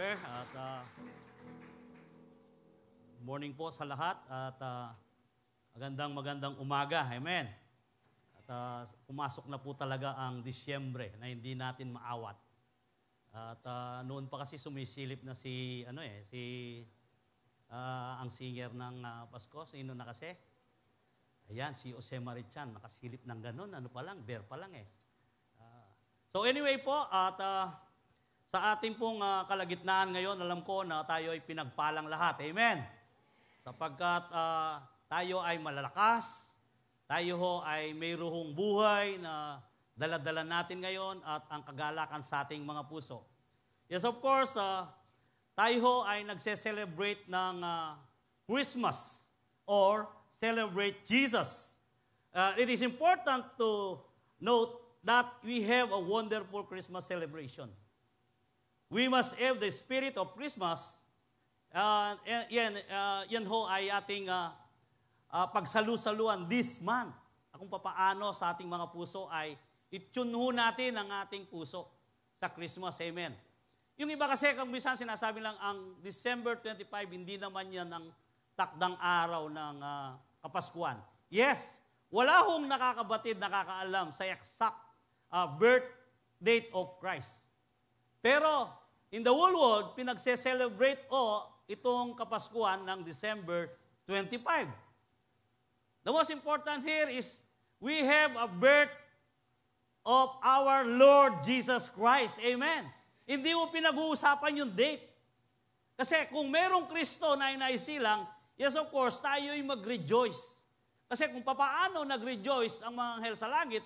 Brother. At morning po sa lahat at magandang umaga. Amen. At pumasok na po talaga ang Disyembre na hindi natin maawat. At noon pa kasi sumisilip na ang singer ng Pasko. Sino na kasi? Ayan, si Jose Marichan. Nakasilip ng ganun. Ano pa lang? Bear pa lang eh. So anyway po, at sa ating pong kalagitnaan ngayon, alam ko na tayo ay pinagpalang lahat. Amen? Sapagkat tayo ay malalakas, tayo ho ay mayroong buhay na dala-dala natin ngayon at ang kagalakan sa ating mga puso. Yes, of course, tayo ho ay nagse-celebrate ng Christmas or celebrate Jesus. It is important to note that we have a wonderful Christmas celebration. We must have the spirit of Christmas. Yan ho ay ating pagsalu-saluan this month. Kung papaano sa ating mga puso ay itune ho natin ang ating puso sa Christmas. Amen. Yung iba kasi kung minsan sinasabi lang ang December 25, hindi naman yan ang takdang araw ng Kapaskuhan. Yes, wala hong nakakabatid, nakakaalam sa exact birth date of Christ. Pero in the whole world, pinagse-celebrate itong Kapaskuhan ng December 25. The most important here is we have a birth of our Lord Jesus Christ. Amen. Hindi mo pinag-uusapan yung date. Kasi kung merong Kristo na inaisilang, yes of course, tayo ay mag-rejoice. Kasi kung papaano nag-rejoice ang mga anghel sa langit,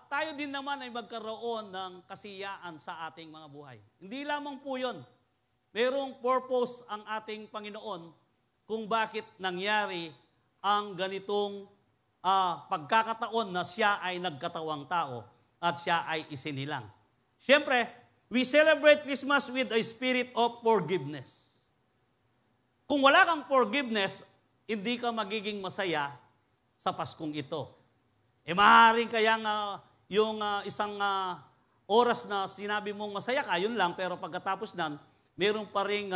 tayo din naman ay magkaroon ng kasiyaan sa ating mga buhay. Hindi lamang po yun. Mayroong purpose ang ating Panginoon kung bakit nangyari ang ganitong pagkakataon na siya ay nagkatawang tao at siya ay isinilang. Siyempre, we celebrate Christmas with a spirit of forgiveness. Kung wala kang forgiveness, hindi ka magiging masaya sa Paskong ito. Maaaring kayang yung isang oras na sinabi mong masaya ka, yun lang, pero pagkatapos nan, meron pa rin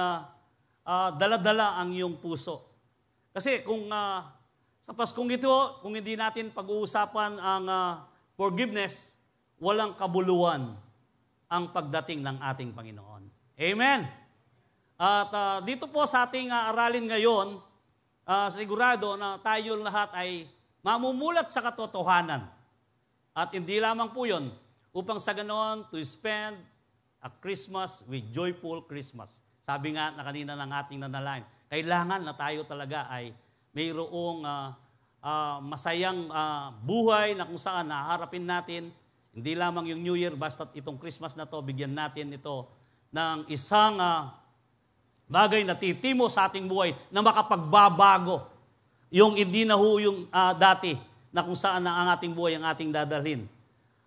dala-dala ang iyong puso. Kasi kung sa Paskong ito, kung hindi natin pag-uusapan ang forgiveness, walang kabuluhan ang pagdating ng ating Panginoon. Amen? At dito po sa ating aralin ngayon, sigurado na tayo lahat ay mamumulat sa katotohanan. At hindi lamang po yun, upang sa ganoon to spend a Christmas with joyful Christmas. Sabi nga na kanina ng ating nanalain, kailangan na tayo talaga ay mayroong masayang buhay na kung saan naharapin natin, hindi lamang yung New Year, basta itong Christmas na to, bigyan natin ito ng isang bagay na titimo sa ating buhay na makapagbabago. Yung hindi na ho yung dati na kung saan na ang ating buhay ang ating dadalhin.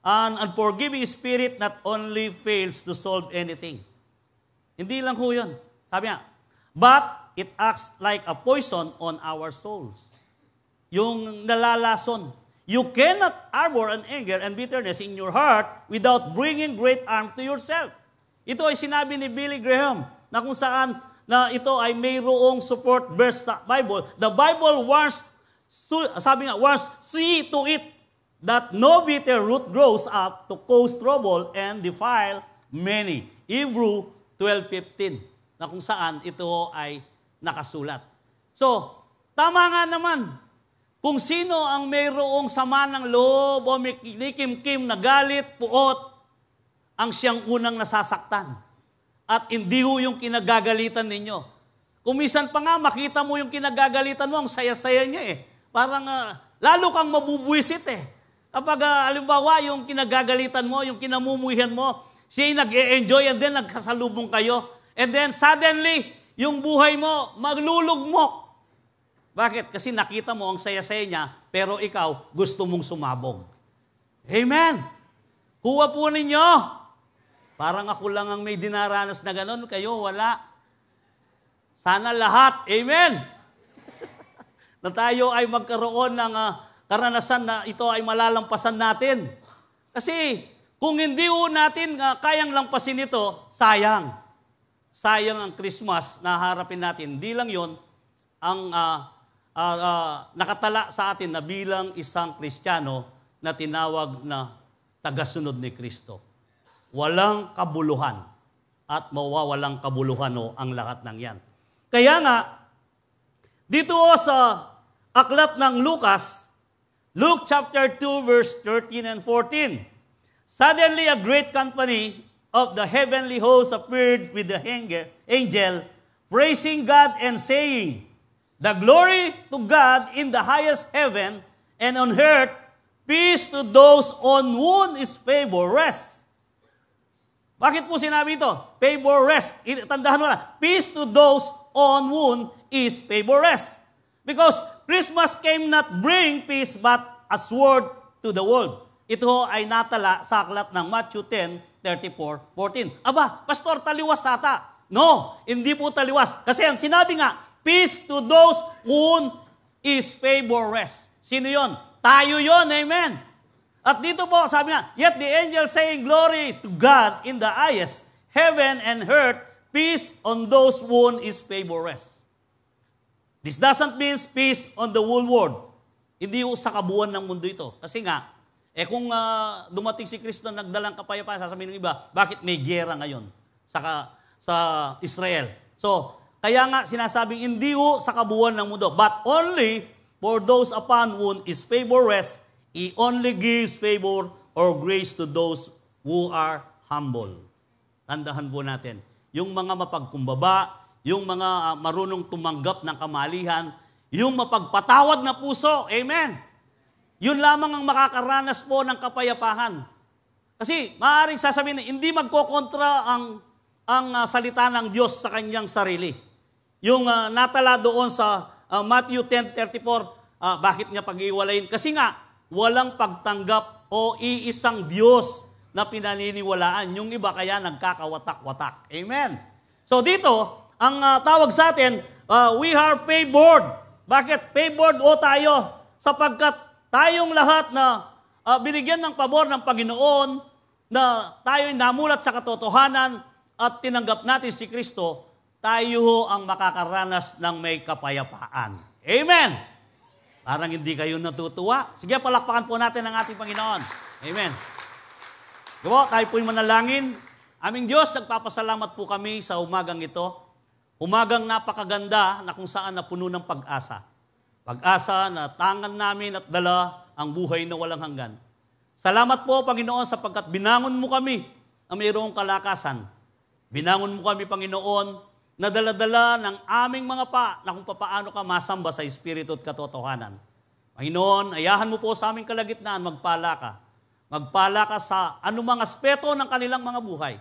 An unforgiving spirit not only fails to solve anything. Hindi lang ho yun. Sabi nga, but it acts like a poison on our souls. Yung nalalason. You cannot harbor an anger and bitterness in your heart without bringing great harm to yourself. Ito ay sinabi ni Billy Graham na kung saan na ito ay mayroong support verse sa Bible. The Bible warns, see to it that no bitter root grows up to cause trouble and defile many. Hebrew 12:15, na kung saan ito ay nakasulat. So, tama nga naman, kung sino ang mayroong sama ng loob o may kinikimkim na galit, puot, ang siyang unang nasasaktan. At hindi ho yung kinagagalitan ninyo. Kung minsan pa nga, makita mo yung kinagagalitan mo, ang saya-saya niya eh. Parang lalo kang mabubwisit eh. Kapag halimbawa yung kinagagalitan mo, yung kinamumuhihan mo, siya nag-e-enjoy and then nagkasalubong kayo. And then suddenly, yung buhay mo, maglulugmok. Bakit? Kasi nakita mo ang saya-saya niya, pero ikaw gusto mong sumabog. Amen! Kuha po ninyo. Parang ako lang ang may dinaranas na gano'n, kayo wala. Sana lahat, amen! Na tayo ay magkaroon ng karanasan na ito ay malalampasan natin. Kasi kung hindi natin kayang lampasin ito, sayang. sayang ang Christmas na harapin natin. Hindi lang yon ang nakatala sa atin na bilang isang Kristiyano na tinawag na tagasunod ni Kristo. Walang kabuluhan at mawawalang kabuluhan ang lahat ng yan. Kaya nga, dito sa aklat ng Lucas, Luke chapter 2 verse 13 and 14, suddenly a great company of the heavenly host appeared with the angel, praising God and saying, "The glory to God in the highest heaven, and on earth, peace to those on whom is favor rest." Bakit po sinabi ito? Favor rest. Tandahan mo na, peace to those on whom is favor rest. Because Christmas came not bring peace but a sword to the world. Ito ay natala sa aklat ng Matthew 10:34-14. Aba, Pastor, taliwas ata. No, hindi po taliwas. Kasi ang sinabi nga, peace to those whom is favor rest. Sino yon? Tayo yon, amen. At dito po, sabi nga, yet the angel saying, "Glory to God in the highest, heaven and earth, peace on those whom is favor rest." This doesn't mean peace on the whole world. Hindi sa kabuuan ng mundo ito. Kasi nga, kung dumating si Kristo na nagdalang kapayapaan, sasabihin ng iba, bakit may giyera ngayon sa Israel? So, kaya nga sinasabing hindi sa kabuuan ng mundo, but only for those upon whom is favor rest, He only gives favor or grace to those who are humble. Tandahan po natin, yung mga mapagkumbaba, yung mga marunong tumanggap ng kamalihan, yung mapagpatawad na puso, amen. Yun lamang ang makakaranas po ng kapayapaan. Kasi maaaring sasabihin na hindi magkokontra ang salita ng Diyos sa kanyang sarili. Yung natala doon sa Matthew 10:34, bakit niya pag-iwalayin? Kasi nga, walang pagtanggap o iisang Diyos na pinaniniwalaan. Yung iba kaya nagkakawatak-watak. Amen. So dito, ang tawag sa atin, we are favored. Bakit? Favored tayo sapagkat tayong lahat na binigyan ng pabor ng Panginoon, na tayo'y namulat sa katotohanan at tinanggap natin si Kristo, tayo ang makakaranas ng may kapayapaan. Amen! Parang hindi kayo natutuwa. Sige, palakpakan po natin ang ating Panginoon. Amen. Diba, tayo po'y manalangin. Aming Diyos, nagpapasalamat po kami sa umagang ito. Umagang napakaganda na kung saan napuno ng pag-asa. Pag-asa na tangan namin at dala ang buhay na walang hanggan. Salamat po, Panginoon, sapagkat binangon mo kami na mayroong kalakasan. Binangon mo kami, Panginoon, na dala-dala ng aming mga na kung paano ka masamba sa Espiritu at katotohanan. Panginoon, ayahan mo po sa aming kalagitnaan, magpala ka. Magpala ka sa anumang aspeto ng kanilang mga buhay,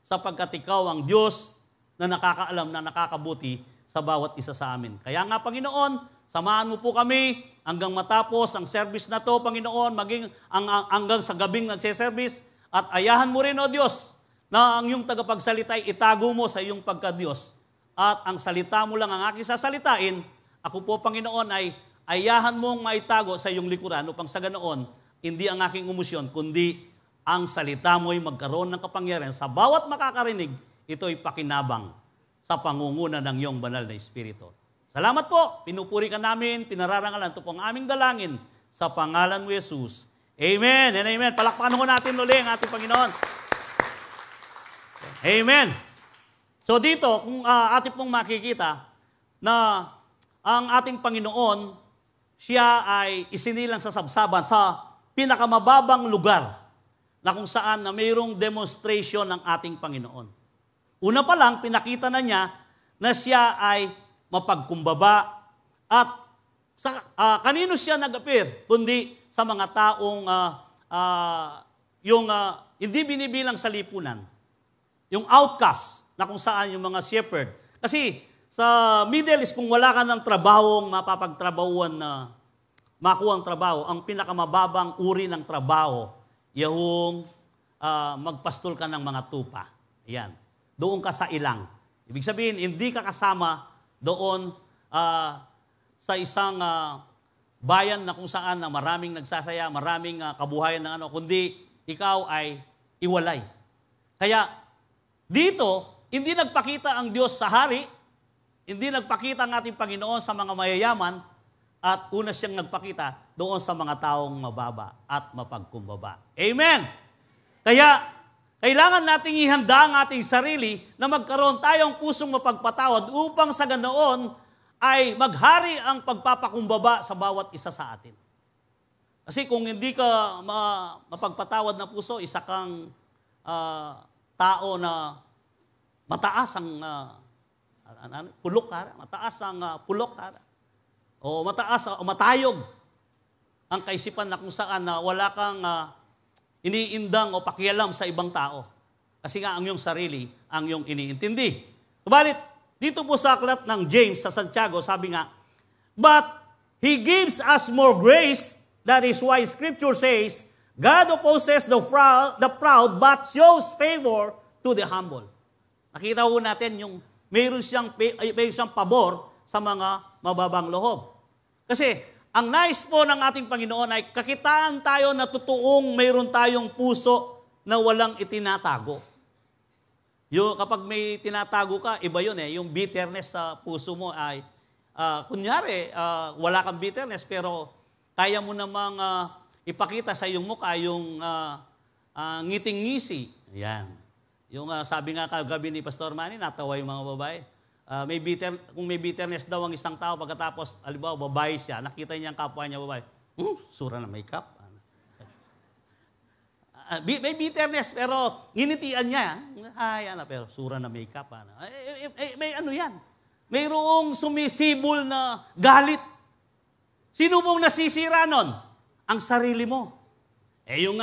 sapagkat ikaw ang Diyos na nakakaalam, na nakakabuti sa bawat isa sa amin. Kaya nga, Panginoon, samahan mo po kami hanggang matapos ang service na to, Panginoon, maging hanggang sa gabing nagse-service, at ayahan mo rin, O Diyos, na ang iyong tagapagsalita ay itago mo sa iyong pagka-Diyos. At ang salita mo lang ang aking sasalitain, ako po, Panginoon, ay ayahan mong maitago sa iyong likuran upang sa ganoon, hindi ang aking umusyon, kundi ang salita mo ay magkaroon ng kapangyarihan. Sa bawat makakarinig, ito'y pakinabang sa pangunguna ng iyong banal na Espiritu. Salamat po, pinupuri ka namin, pinararangalan. Ito po ang aming dalangin sa pangalan mo, Jesus. Amen and amen. Palakpakan ko natin ulit ang ating Panginoon. Amen. So dito, kung ating pong makikita na ang ating Panginoon, siya ay isinilang sa sabsaban sa pinakamababang lugar na kung saan na mayroong demonstration ng ating Panginoon. Una pa lang, pinakita na niya na siya ay mapagkumbaba at kanino siya nag-appear, kundi sa mga taong hindi binibilang sa lipunan. Yung outcast na kung saan yung mga shepherd. Kasi sa Middle East, kung wala ka ng trabahong mapapagtrabahuan na makuha ang trabaho, ang pinakamababang uri ng trabaho, yung magpastol ka ng mga tupa. Ayan. Doon ka sa ilang. Ibig sabihin, hindi ka kasama doon sa isang bayan na kung saan na maraming nagsasaya, maraming kabuhayan ng kundi ikaw ay iwalay. Kaya dito, Hindi nagpakita ang Diyos sa hari, hindi nagpakita ang ating Panginoon sa mga mayayaman, at una siyang nagpakita doon sa mga taong mababa at mapagkumbaba. Amen! Kaya, kailangan nating ihanda ang ating sarili na magkaroon tayong pusong mapagpatawad upang sa ganoon ay maghari ang pagpapakumbaba sa bawat isa sa atin. Kasi kung hindi ka mapagpatawad na puso, isa kang tao na mataas ang pulok ka, mataas ang pulok ka, o mataas o matayog ang kaisipan na kung saan na wala kang iniindang o pakialam sa ibang tao. Kasi nga ang iyong sarili ang iyong iniintindi. Subalit, dito po sa aklat ng James sa Santiago, sabi nga, but He gives us more grace. That is why Scripture says, God opposes the proud but shows favor to the humble. Nakita po natin yung mayroon siyang pabor sa mga mababang loob. Kasi ang nais po ng ating Panginoon ay kakitaan tayo na totoong mayroon tayong puso na walang itinatago. Kapag may tinatago ka, iba yun eh. Yung bitterness sa puso mo ay, kunyari, wala kang bitterness pero kaya mo namang ipakita sa iyong mukha yung ngiting-ngisi. Yan. Yung sabi nga kagabi ni Pastor Manny, natawa yung mga babae. Kung may bitterness daw ang isang tao, pagkatapos, halimbawa, babae siya, nakita niya ang kapwa niya babae, sura na makeup. May bitterness, pero nginitian niya, pero sura na makeup. May ano yan? Mayroong sumisibol na galit. Sino mong nasisira nun? Ang sarili mo. Yung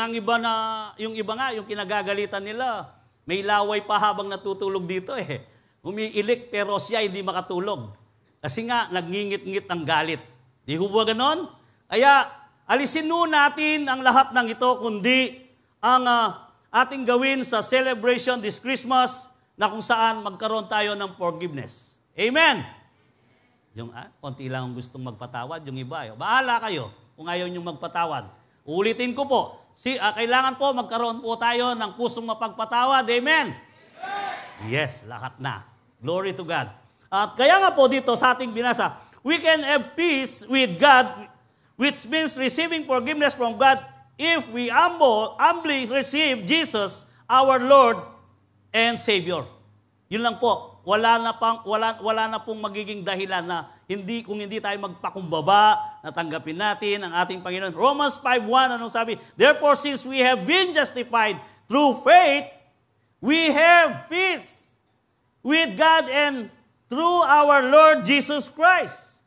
kinagagalitan nila, may laway pa habang natutulog dito eh. Umiilik pero siya hindi makatulog. Kasi nga, nagngingit-ngit ang galit. Di ho ba ganon? Kaya, alisin nun natin ang lahat ng ito, kundi ang ating gawin sa celebration this Christmas na kung saan magkaroon tayo ng forgiveness. Amen! Yung konti lang ang gustong magpatawad, yung iba, bahala kayo kung ayaw nyo magpatawad. Ulitin ko po, kailangan po magkaroon po tayo ng pusong mapagpatawad. Amen? Yes, lahat na. Glory to God. At kaya nga po dito sa ating binasa, we can have peace with God, which means receiving forgiveness from God if we humbly receive Jesus, our Lord and Savior. Yun lang po. Wala na pong magiging dahilan na kung hindi tayo magpakumbaba, natanggapin natin ang ating Panginoon. Romans 5:1, anong sabi? Therefore, since we have been justified through faith, we have peace with God and through our Lord Jesus Christ.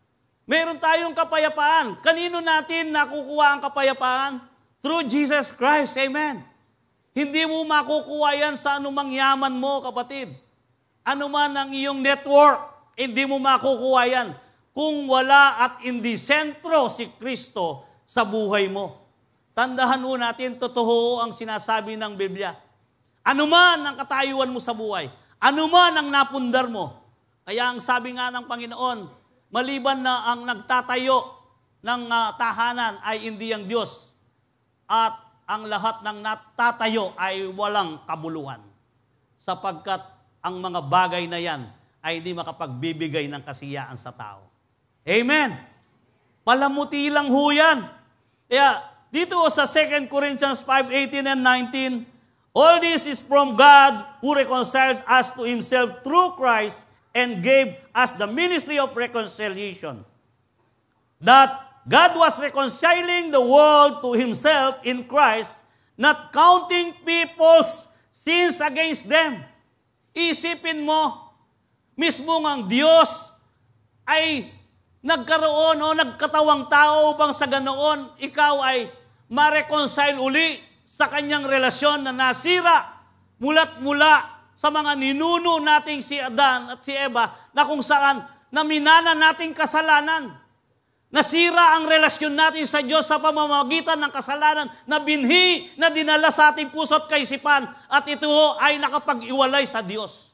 Meron tayong kapayapaan. Kanino natin nakukuha ang kapayapaan? Through Jesus Christ. Amen. Hindi mo makukuha yan sa anumang yaman mo, kapatid. Ano man ang iyong network, hindi mo makukuha yan kung wala at hindi sentro si Kristo sa buhay mo. Tandahan mo natin, totoo ang sinasabi ng Biblia. Ano man ang katayuan mo sa buhay, ano man ang napundar mo. Kaya ang sabi nga ng Panginoon, maliban na ang nagtatayo ng tahanan ay hindi ang Diyos at ang lahat ng natatayo ay walang kabuluhan. Sapagkat ang mga bagay na yan ay hindi makapagbibigay ng kasiyaan sa tao. Amen! Palamuti lang ho yan. Kaya dito sa 2 Corinthians 5:18 and 19, all this is from God who reconciled us to Himself through Christ and gave us the ministry of reconciliation. That God was reconciling the world to Himself in Christ, not counting people's sins against them. Isipin mo, mismo ang Diyos ay nagkaroon o nagkatawang tao upang sa ganoon ikaw ay ma-reconcile uli sa kanyang relasyon na nasira mula't mula sa mga ninuno nating si Adan at si Eva na kung saan naminana nating kasalanan. Nasira ang relasyon natin sa Diyos sa pamamagitan ng kasalanan na binhi na dinala sa ating puso at kaisipan at ito ay nakapag-iwalay sa Diyos.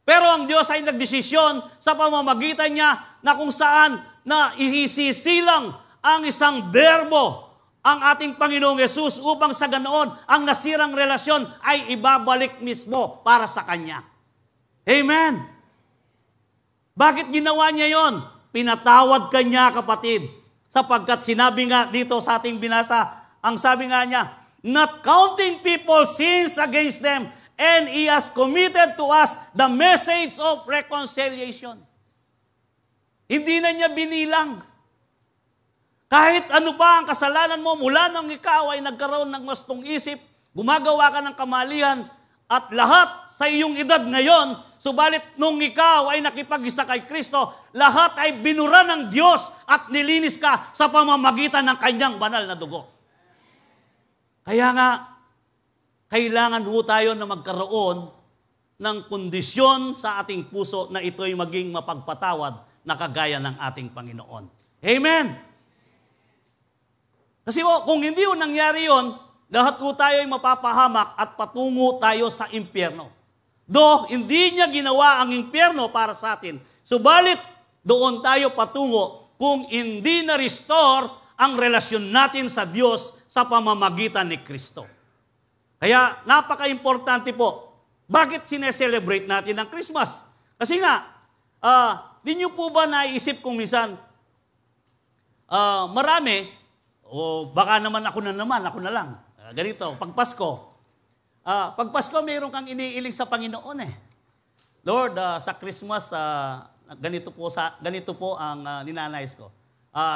Pero ang Diyos ay nagdesisyon sa pamamagitan niya na kung saan na isisilang ang isang berbo, ang ating Panginoong Yesus upang sa ganoon ang nasirang relasyon ay ibabalik mismo para sa Kanya. Amen. Bakit ginawa niya yon? Pinatawad kanya, kapatid. Sapagkat sinabi nga dito sa ating binasa, ang sabi nga niya, not counting people's sins against them, and He has committed to us the message of reconciliation. Hindi na niya binilang. Kahit ano pa ang kasalanan mo, mula nang ikaw ay nagkaroon ng mastong isip, gumagawa ka ng kamalian, at lahat sa iyong edad ngayon, subalit nung ikaw ay nakipag-isa kay Kristo, lahat ay binura ng Diyos at nilinis ka sa pamamagitan ng kanyang banal na dugo. Kaya nga, kailangan ho tayo na magkaroon ng kondisyon sa ating puso na ito'y maging mapagpatawad na kagaya ng ating Panginoon. Amen! Kasi kung hindi ho nangyari yon, lahat po tayo ay mapapahamak at patungo tayo sa impyerno. Do, hindi niya ginawa ang impyerno para sa atin. Subalit, doon tayo patungo kung hindi na-restore ang relasyon natin sa Diyos sa pamamagitan ni Kristo. Kaya, napaka-importante po. Bakit sineselebrate natin ang Christmas? Kasi nga, di niyo po ba naisip kung minsan, marami, o baka naman ako na lang. Ganito, pag Pasko. Pag Pasko, mayroon kang iniiling sa Panginoon eh. Lord, sa Christmas, ganito po ang ninanais ko.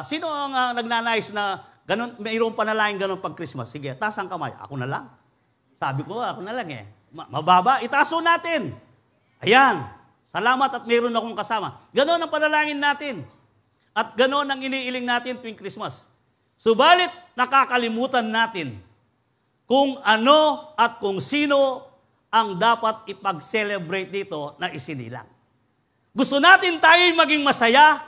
Sino ang nagnanais na ganun, mayroong panalangin ganun pag Christmas? Sige, taas ang kamay. Ako na lang. Sabi ko, ako na lang eh. Mababa, itaso natin. Ayan. Salamat at mayroon akong kasama. Ganon ang panalangin natin. At ganon ang iniiling natin tuwing Christmas. Subalit, nakakalimutan natin kung ano at kung sino ang dapat ipag-celebrate dito na isinilang. Gusto natin tayo'y maging masaya,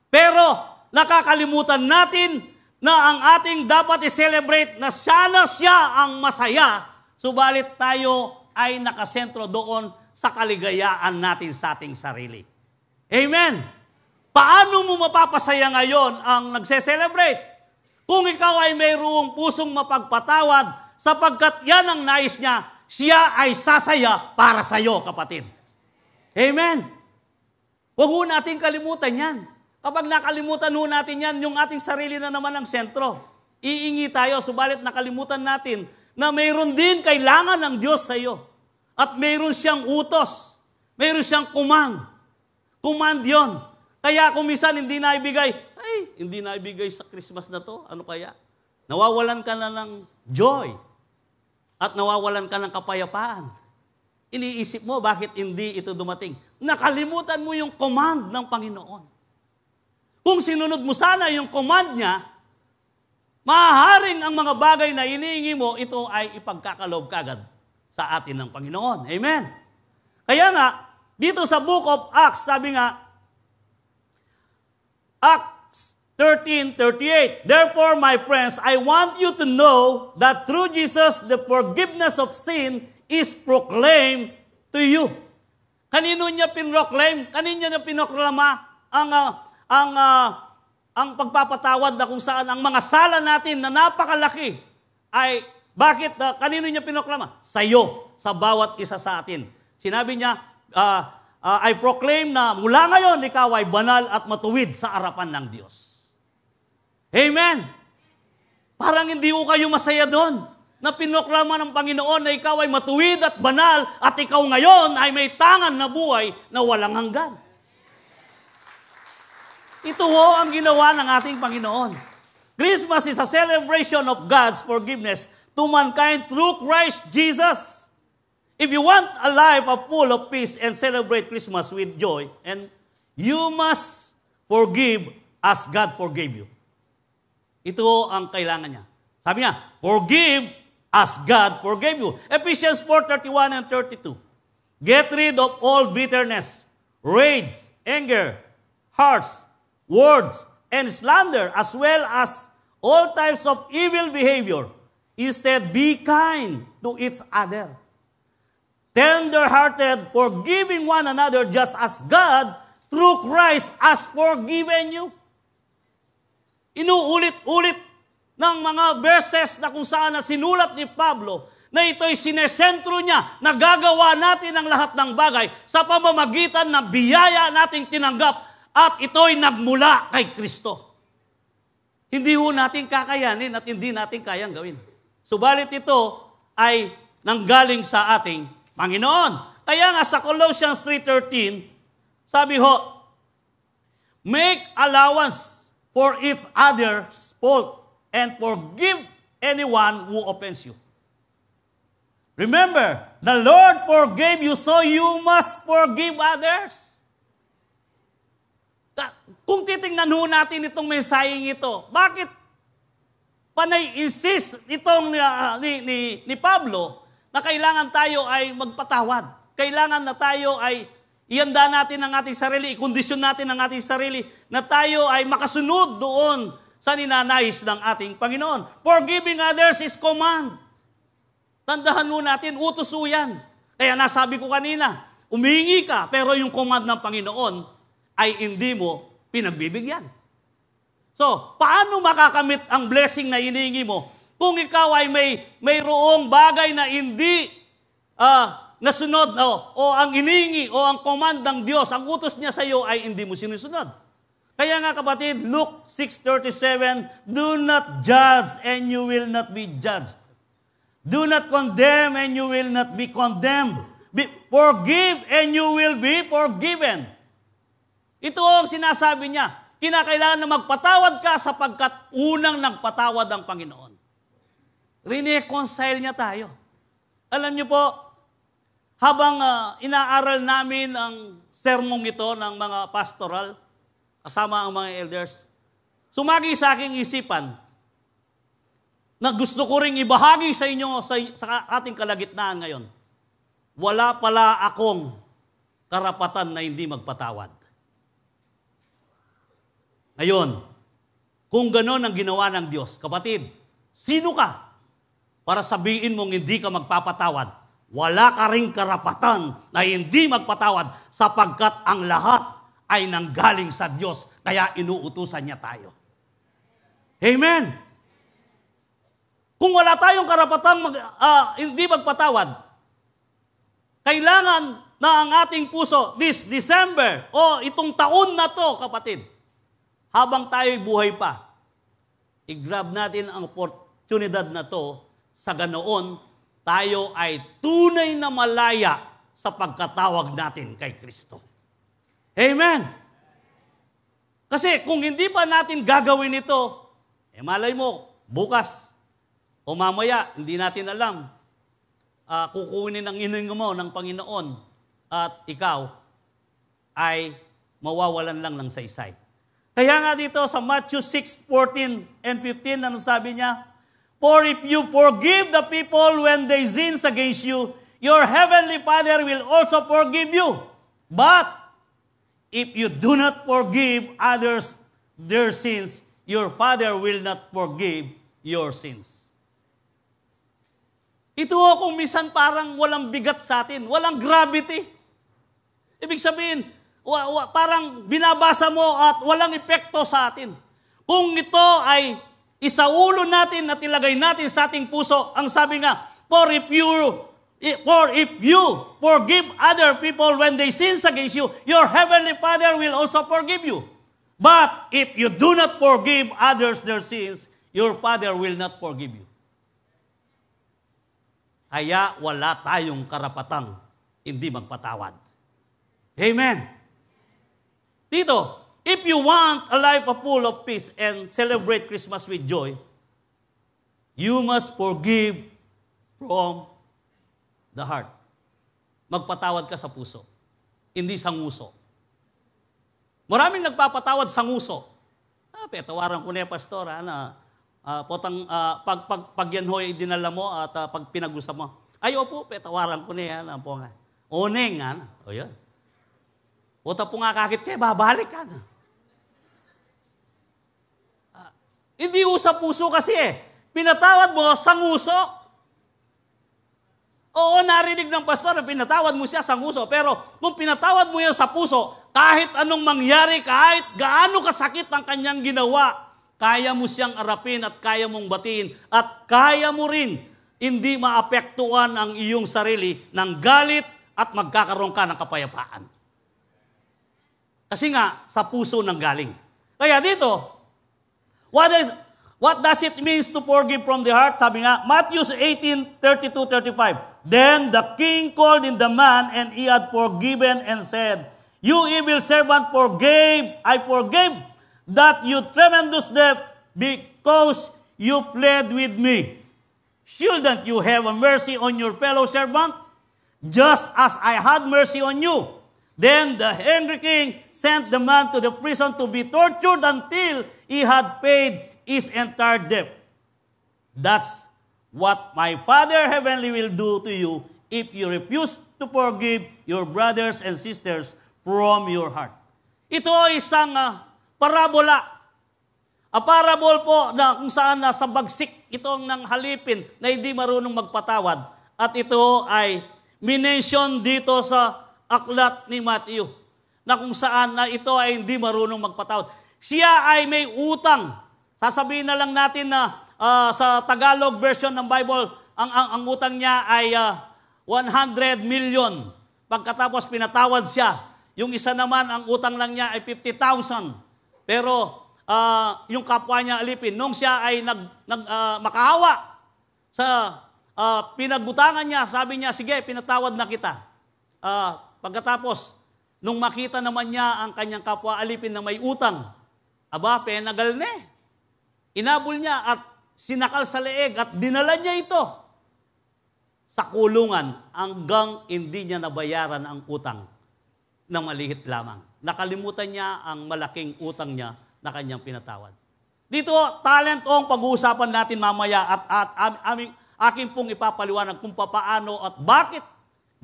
pero nakakalimutan natin na ang ating dapat i-celebrate na sana siya ang masaya, subalit tayo ay nakasentro doon sa kaligayaan natin sa ating sarili. Amen! Paano mo mapapasaya ngayon ang nagse-celebrate? Kung ikaw ay mayroong pusong mapagpatawad, sapagkat yan ang nais niya, siya ay sasaya para sa iyo, kapatid. Amen! Huwag ho natin kalimutan yan. Kapag nakalimutan ho natin yan, yung ating sarili na naman ang sentro. Iingi tayo, subalit nakalimutan natin na mayroon din kailangan ng Diyos sa iyo. At mayroon siyang utos. Mayroon siyang command. Command yon. Kaya kung minsan hindi naibigay, hindi naibigay sa Christmas na to, ano kaya? Nawawalan ka na ng joy. At nawawalan ka ng kapayapaan. Iniisip mo, bakit hindi ito dumating? Nakalimutan mo yung command ng Panginoon. Kung sinunod mo sana yung command niya, maaaring ang mga bagay na iniingi mo, ito ay ipagkakaloob kagad sa atin ng Panginoon. Amen? Kaya nga, dito sa Book of Acts, sabi nga, Acts 13:38, therefore, my friends, I want you to know that through Jesus, the forgiveness of sin is proclaimed to you. Kanino niya pinroclaim? Kanino niya pinoklama ang pagpapatawad na kung saan ang mga sala natin na napakalaki ay bakit kanino niya pinoklama? Sa iyo, sa bawat isa sa atin. Sinabi niya, I proclaim na mula ngayon ikaw ay banal at matuwid sa harapan ng Diyos. Amen! Parang hindi ko kayo masaya doon na pinoklama ng Panginoon na ikaw ay matuwid at banal at ikaw ngayon ay may tangan na buhay na walang hanggan. Ito ho ang ginawa ng ating Panginoon. Christmas is a celebration of God's forgiveness to mankind through Christ Jesus. If you want a life full of peace and celebrate Christmas with joy, and you must forgive as God forgave you. Ito ang kailangan niya. Sabi niya, forgive as God forgave you. Ephesians 4:31 and 32. Get rid of all bitterness, rage, anger, hearts, words, and slander, as well as all types of evil behavior. Instead, be kind to each other. Tender-hearted, forgiving one another just as God, through Christ, has forgiven you. Inuulit-ulit ng mga verses na kung saan na sinulat ni Pablo na ito'y sinesentro niya, nagagawa natin ang lahat ng bagay sa pamamagitan ng biyaya nating tinanggap at ito'y nagmula kay Kristo. Hindi ho natin kakayanin at hindi natin kayang gawin. Subalit ito ay nanggaling sa ating Panginoon. Kaya nga sa Colossians 3:13, sabi ho, make allowance for each other's fault and forgive anyone who offends you. Remember, the Lord forgave you, so you must forgive others. Kung titingnan ho natin itong mensaheng ito, bakit panay-insist itong ni Pablo na kailangan tayo ay magpatawad? Kailangan na tayo ay ihanda natin ang ating sarili, ikondisyon natin ang ating sarili, na tayo ay makasunod doon sa ninanais ng ating Panginoon. Forgiving others is command. Tandahan mo natin, utos ho yan. Kaya nasabi ko kanina, umihingi ka, pero yung command ng Panginoon ay hindi mo pinagbibigyan. So, paano makakamit ang blessing na hinihingi mo kung ikaw ay mayroong bagay na hindi nasunod o ang hinihingi o ang command ng Diyos, ang utos niya sa iyo ay hindi mo sinusunod? Kaya nga kapatid, Luke 6:37, do not judge and you will not be judged. Do not condemn and you will not be condemned. Forgive and you will be forgiven. Ito ang sinasabi niya. Kinakailangan na magpatawad ka sapagkat unang nagpatawad ang Panginoon. Rineconcile niya tayo. Alam niyo po, habang inaaral namin ang sermong ito ng mga pastoral, kasama ang mga elders, sumagi sa aking isipan na gusto ko ring ibahagi sa inyo sa ating kalagitnaan ngayon. Wala pala akong karapatan na hindi magpatawad. Ngayon, kung gano'n ang ginawa ng Diyos, kapatid, sino ka para sabihin mong hindi ka magpapatawad? Wala ka ring karapatan na hindi magpatawad sapagkat ang lahat ay nanggaling sa Diyos, kaya inuutusan niya tayo. Amen! Kung wala tayong karapatang hindi magpatawad, kailangan na ang ating puso, this December, itong taon na to, kapatid, habang tayo'y buhay pa, i-grab natin ang oportunidad na to, sa ganoon, tayo ay tunay na malaya sa pagkatawag natin kay Kristo. Amen! Kasi kung hindi pa natin gagawin ito, malay mo, bukas, o mamaya, hindi natin alam, kukunin ang iningo mo ng Panginoon at ikaw ay mawawalan lang ng saysay. Kaya nga dito sa Matthew 6:14 and 15, ano sabi niya? For if you forgive the people when they sin against you, your heavenly Father will also forgive you. But if you do not forgive others their sins, your Father will not forgive your sins. Ito kung minsan parang walang bigat sa atin, walang gravity. Ibig sabihin, parang binabasa mo at walang epekto sa atin. Kung ito ay isaulo natin at ilagay natin sa ating puso, ang sabi nga, for if you forgive other people when they sin against you, your heavenly Father will also forgive you. But if you do not forgive others their sins, your Father will not forgive you. Kaya wala tayong karapatang hindi magpatawad. Amen. Dito, if you want a life full of peace and celebrate Christmas with joy, you must forgive from the heart. Magpatawad ka sa puso, hindi sa nguso. Maraming nagpapatawad sa nguso. Petawaran ko na pastor, pag yan ho'y dinala mo at pag pinag-usap mo, ay opo, petawaran ko na yan. Oneng, o yan. Puta po nga kakit kayo, babalik ka na. Hindi sa puso kasi pinatawad mo sa nguso. Oo, narinig ng pastor, pinatawad mo siya sa nguso, pero kung pinatawad mo yan sa puso, kahit anong mangyari, kahit gaano kasakit ang kanyang ginawa, kaya mo siyang arapin at kaya mong batiin at kaya mo rin hindi maapektuhan ang iyong sarili ng galit at magkakaroon ka ng kapayapaan. Kasi nga, sa puso nang galing. Kaya dito, what does it mean to forgive from the heart? Sabi nga, Matthew 18:32-35. Then the king called in the man, and he had forgiven and said, You evil servant, I forgave that you tremendous debt because you pled with me. Shouldn't you have a mercy on your fellow servant, just as I had mercy on you? Then the angry king sent the man to the prison to be tortured until he had paid his entire debt. That's what my Father heavenly will do to you if you refuse to forgive your brothers and sisters from your heart. Ito ay isang parabola. A parable po na kung saan sa bagsik itong nang halipin na hindi marunong magpatawad. At ito ay minention dito sa aklat ni Matthew na kung saan na ito ay hindi marunong magpatawad. Siya ay may utang. Sasabihin na lang natin na sa Tagalog version ng Bible, ang utang niya ay 100 million. Pagkatapos pinatawad siya. Yung isa naman, ang utang lang niya ay 50,000. Pero yung kapwa niya alipin, nung siya ay makahawa sa pinagbutangan niya, sabi niya, sige, pinatawad na kita. Pagkatapos, nung makita naman niya ang kanyang kapwa alipin na may utang, aba, penagal na eh. Inabol niya at sinakal sa leeg at dinala niya ito sa kulungan hanggang hindi niya nabayaran ang utang na maliit lamang. Nakalimutan niya ang malaking utang niya na kanyang pinatawad. Dito, talent ang pag-uusapan natin mamaya at aking pong ipapaliwanag kung paano at bakit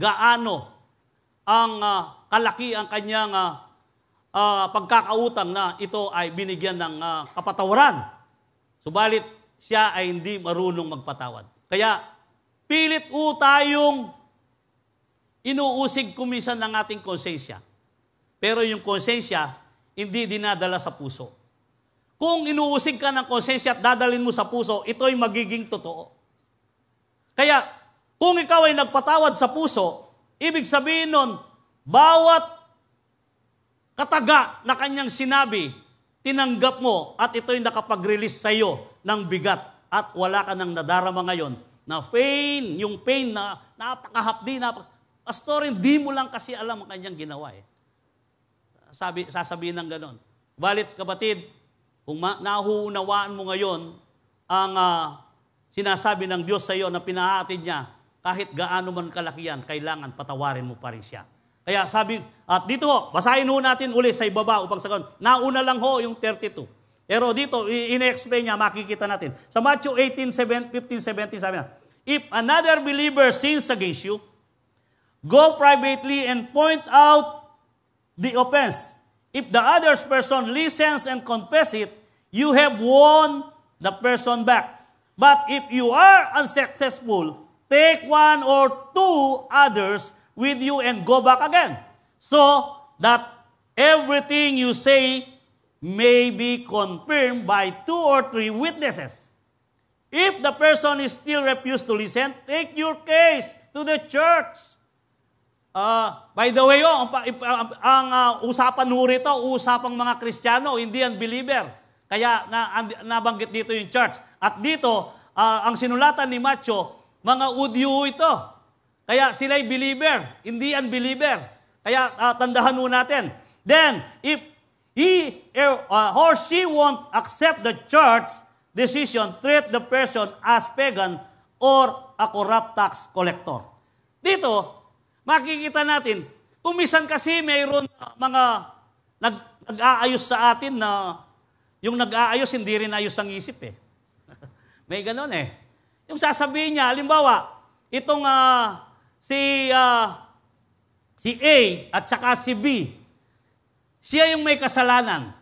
gaano ang kalaki ang kanyang pagkakautang na ito ay binigyan ng kapatawaran. Subalit, siya ay hindi marunong magpatawad. Kaya, pilit tayong inuusig kumisan ng ating konsensya. Pero yung konsensya, hindi dinadala sa puso. Kung inuusig ka ng konsensya at dadalhin mo sa puso, ito ay magiging totoo. Kaya, kung ikaw ay nagpatawad sa puso, ibig sabihin nun, bawat kataga na kanyang sinabi, tinanggap mo at ito'y nakapag-release sa iyo ng bigat at wala ka nang nadarama ngayon na pain, yung pain na napakahapdi, Pastor, hindi mo lang kasi alam ang kanyang ginawa eh. Sasabihin ng ganon. Balit kapatid, kung nahuunawaan mo ngayon ang sinasabi ng Diyos sa iyo na pinahatid niya, kahit gaano man kalaki yan, kailangan patawarin mo pa rin siya. Kaya sabi, at dito ho, basahin ho natin uli sa ibaba upang sagon. Nauna lang ho yung 32. Pero dito, ine-explain niya, makikita natin. Sa Matthew 18:15-17, sabi na, If another believer sins against you, go privately and point out the offense. If the other person listens and confesses it, you have won the person back. But if you are unsuccessful, take one or two others with you and go back again, so that everything you say may be confirmed by 2 or 3 witnesses. If the person is still refused to listen, take your case to the church. By the way, ang usapan ho rito, usapang mga Kristiyano, hindi ang believer. Kaya nabanggit dito yung church. At dito, ang sinulatan ni Matthew, mga udyo ito. Kaya sila'y believer, hindi unbeliever. Kaya tandahan mo natin. Then, if he or she won't accept the church decision, treat the person as pagan or a corrupt tax collector. Dito, makikita natin, kung minsan kasi mayroon mga nag-aayos sa atin na yung nag-aayos, hindi rin ayos ang isip eh. May ganon eh. Yung sasabihin niya, halimbawa, itong si A at saka si B, siya yung may kasalanan.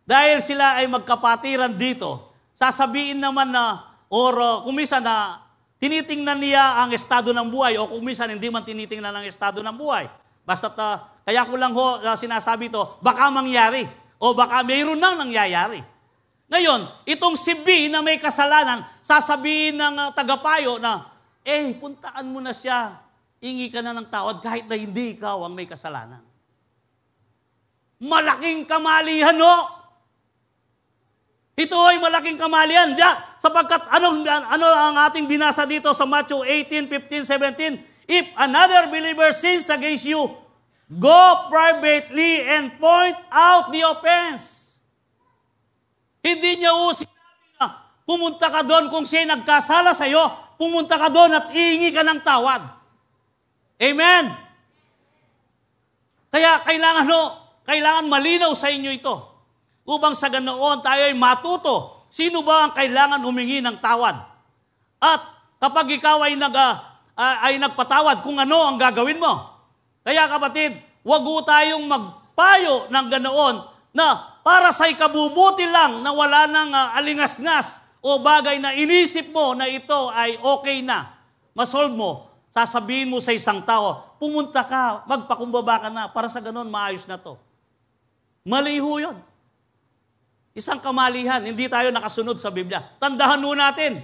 Dahil sila ay magkapatiran dito, sasabihin naman na, or kumisan na, tinitingnan niya ang estado ng buhay, o kumisan hindi man tinitingnan ang estado ng buhay. Basta kaya ko lang ho sinasabi ito, baka mangyari, o baka mayroon nang nangyayari. Ngayon, itong si B na may kasalanan, sasabihin ng tagapayo na, puntaan mo na siya, ingi ka na ng tawad kahit na hindi ikaw ang may kasalanan. Malaking kamalian, no? Ito ay malaking kamalian. Sapagkat ano ang ating binasa dito sa Matthew 18:15-17? If another believer sins against you, go privately and point out the offense. Hindi niya sinabi na pumunta ka doon kung siya'y nagkasala sa iyo, pumunta ka doon at iingi ka ng tawad. Amen? Kaya kailangan malinaw sa inyo ito. Upang sa ganoon tayo ay matuto, sino ba ang kailangan humingi ng tawad? At kapag ikaw ay nagpatawad, kung ano ang gagawin mo. Kaya kapatid, wag tayong magpayo ng ganoon na para sa ikabubuti lang na wala nang alingas-ngas o bagay na inisip mo na ito ay okay na, masolve mo, sasabihin mo sa isang tao, pumunta ka, magpakumbaba ka na, para sa ganoon maayos na to. Mali ho yun. Isang kamalihan, hindi tayo nakasunod sa Biblia. Tandahan ho natin,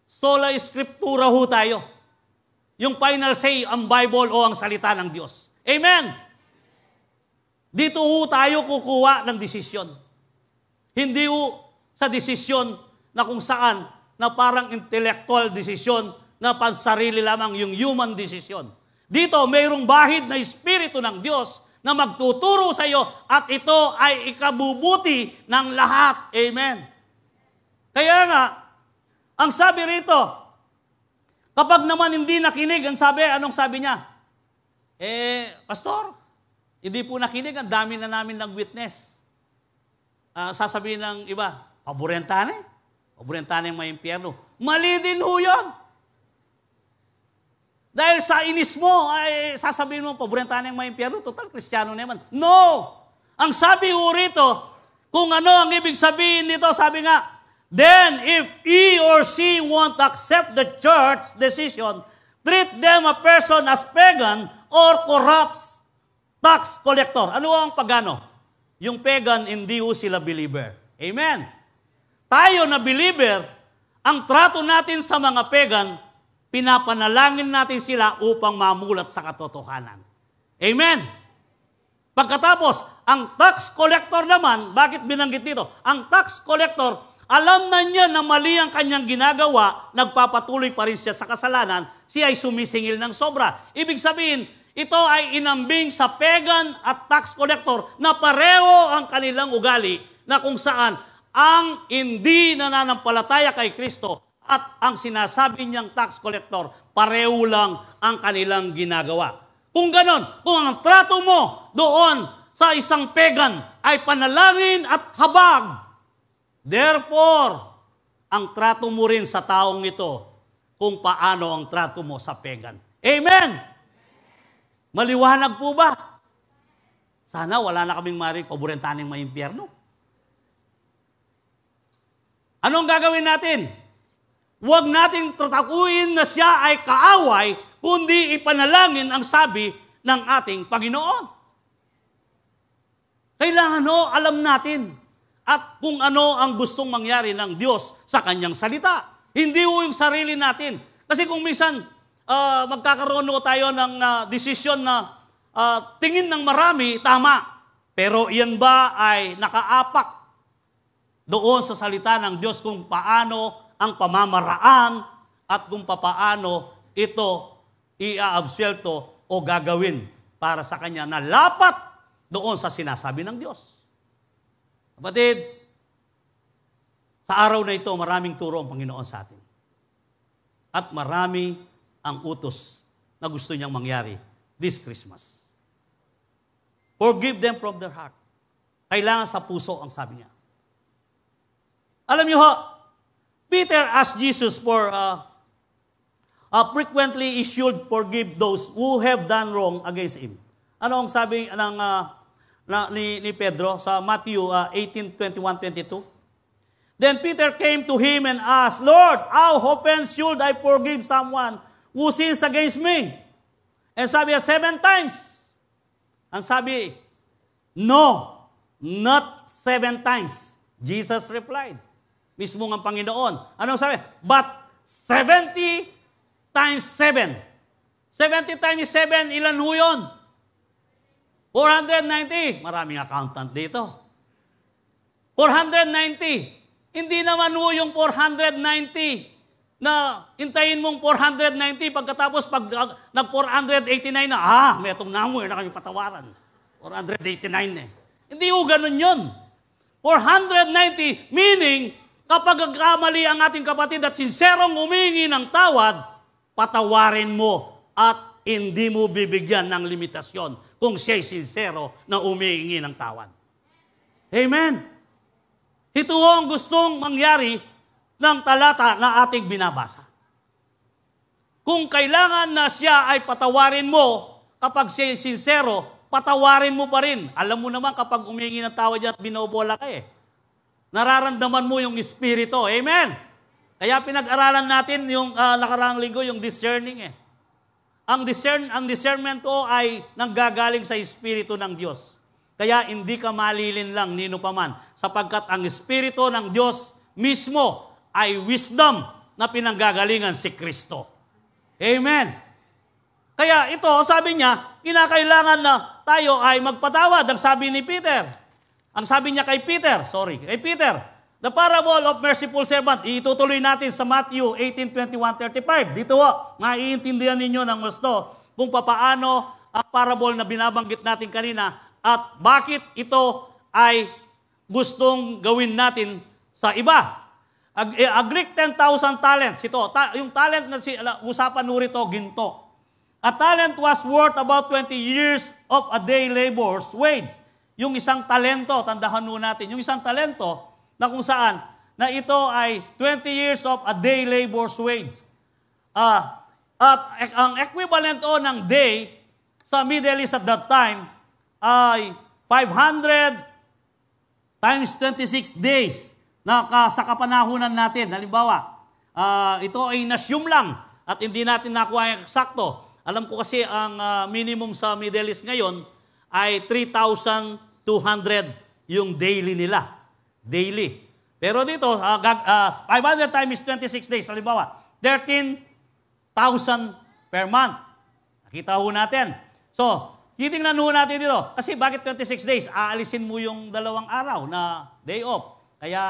sola scriptura ho tayo. Yung final say, ang Bible o ang salita ng Diyos. Amen! Dito ho tayo kukuha ng desisyon. Hindi ho sa desisyon na kung saan na parang intellectual desisyon na pansarili lamang yung human desisyon. Dito mayroong bahid na Espiritu ng Diyos na magtuturo sa iyo at ito ay ikabubuti ng lahat. Amen. Kaya nga, ang sabi rito, kapag naman hindi nakinig, anong sabi niya? Pastor, hindi po nakinig, ang dami na namin nag-witness. Sasabihin ng iba, paborentahan yung may impyerno. Mali din ho yun. Dahil sa inis mo, ay sasabihin mo, paborentahan yung may impyerno, total, Kristiyano naman. No! Ang sabi ho rito, kung ano ang ibig sabihin nito, sabi nga, then if he or she won't accept the church decision, treat them a person as pagan or corrupt tax collector. Ano ang pagano? Yung pagan, hindi ho sila believer. Amen. Tayo na believer, ang trato natin sa mga pagan, pinapanalangin natin sila upang mamulat sa katotohanan. Amen. Pagkatapos, ang tax collector naman, bakit binanggit dito? Ang tax collector, alam na niya na mali ang kanyang ginagawa, nagpapatuloy pa rin siya sa kasalanan, siya ay sumisingil ng sobra. Ibig sabihin, ito ay inambing sa pagan at tax collector na pareho ang kanilang ugali na kung saan ang hindi nananampalataya kay Kristo at ang sinasabi niyang tax collector, pareho lang ang kanilang ginagawa. Kung ganon, kung ang trato mo doon sa isang pagan ay panalangin at habag, therefore, ang trato mo rin sa taong ito kung paano ang trato mo sa pagan. Amen! Maliwanag po ba? Sana wala na kaming maring paborentahan ng may impyerno. Anong gagawin natin? Huwag nating tratakuin na siya ay kaaway, kundi ipanalangin ang sabi ng ating Panginoon. Kailangan alam natin at kung ano ang gustong mangyari ng Diyos sa kanyang salita. Hindi yung sarili natin. Kasi kung minsan, magkakaroon tayo ng desisyon na tingin ng marami, tama. Pero iyan ba ay nakaapak doon sa salita ng Diyos kung paano ang pamamaraan at kung paano ito iaabsuelto o gagawin para sa Kanya na lapat doon sa sinasabi ng Diyos. Kapatid, sa araw na ito, maraming turo ang Panginoon sa atin. At marami ang utos na gusto niyang mangyari this Christmas. Forgive them from their heart. Kailangan sa puso ang sabi niya. Alam niyo Peter asked Jesus for frequently he should forgive those who have done wrong against him. Ano ang sabi ni Pedro sa Matthew 18:21-22? Then Peter came to him and asked, Lord, how often should I forgive someone who sins against me? And sabi niya, 7 times. Ang sabi, no, not 7 times, Jesus replied. Mismo ng Panginoon. Anong sabi? But 70 times 7. 70 times 7, ilan ho yun? 490. Maraming accountant dito. 490. Hindi naman ho yung 490 na intayin mong 490 pagkatapos pag nag-489 na, may itong namoy na kami patawaran. 489 eh. Hindi ho ganun yun. 490, meaning, kapag nagkamali ang ating kapatid at sinserong humingi ng tawad, patawarin mo at hindi mo bibigyan ng limitasyon kung siya'y sinsero na humingi ng tawad. Amen. Ito ang gustong mangyari ng talata na ating binabasa. Kung kailangan na siya ay patawarin mo, kapag siya sincero, patawarin mo pa rin. Alam mo naman kapag humingi ng tawad at binobola ka nararamdaman mo yung espiritu. Amen? Kaya pinag-aralan natin yung nakaraang linggo, yung discerning Ang discernment ko ay nanggagaling sa espiritu ng Diyos. Kaya hindi ka malilin lang nino paman, sapagkat ang espiritu ng Diyos mismo ay wisdom na pinanggagalingan si Kristo. Amen. Kaya ito, sabi niya, kinakailangan na tayo ay magpatawad. Ang sabi ni Peter, ang sabi niya kay Peter, the parable of merciful servant, itutuloy natin sa Matthew 18:21-35. Dito maiintindihan ninyo ng gusto kung papaano ang parable na binabanggit natin kanina at bakit ito ay gustong gawin natin sa iba. A Greek 10,000 talents. Ito, yung talent na usapan nyo rito, ginto. A talent was worth about 20 years of a day labor's wage. Yung isang talento, tandahan nyo natin, yung isang talento na kung saan, na ito ay 20 years of a day labor's wage. At ang equivalent ng day sa Middle East at that time ay 500 times 26 days. Sa kapanahunan natin, halimbawa, ito ay nasyum lang at hindi natin nakuha yung eksakto. Alam ko kasi ang minimum sa Middle East ngayon ay 3,200 yung daily nila. Daily. Pero dito, 500 times 26 days, halimbawa, 13,000 per month. Nakita ho natin. So, titingnan ho natin dito. Kasi bakit 26 days? Aalisin mo yung 2 araw na day off. Kaya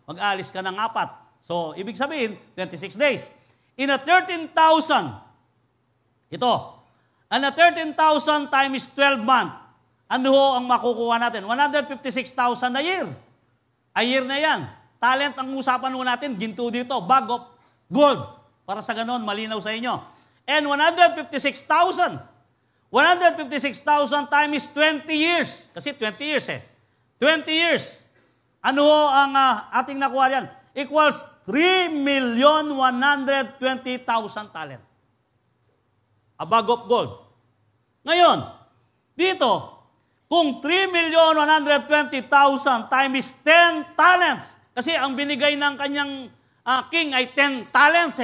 mag-alis ka ng 4. So, ibig sabihin, 26 days. In a 13,000, ito, and a 13,000 times 12 month, ano ho ang makukuha natin? 156,000 a year. A year na yan. Talent ang usapan ho natin, ginto dito, bag of gold. Para sa ganon, malinaw sa inyo. And 156,000. 156,000 times 20 years. Kasi 20 years 20 years. Ano ho ang ating nakuha yan? Equals 3,120,000 talent. A bag of gold. Ngayon, dito, kung 3,120,000 times 10 talents, kasi ang binigay ng kanyang king ay 10 talents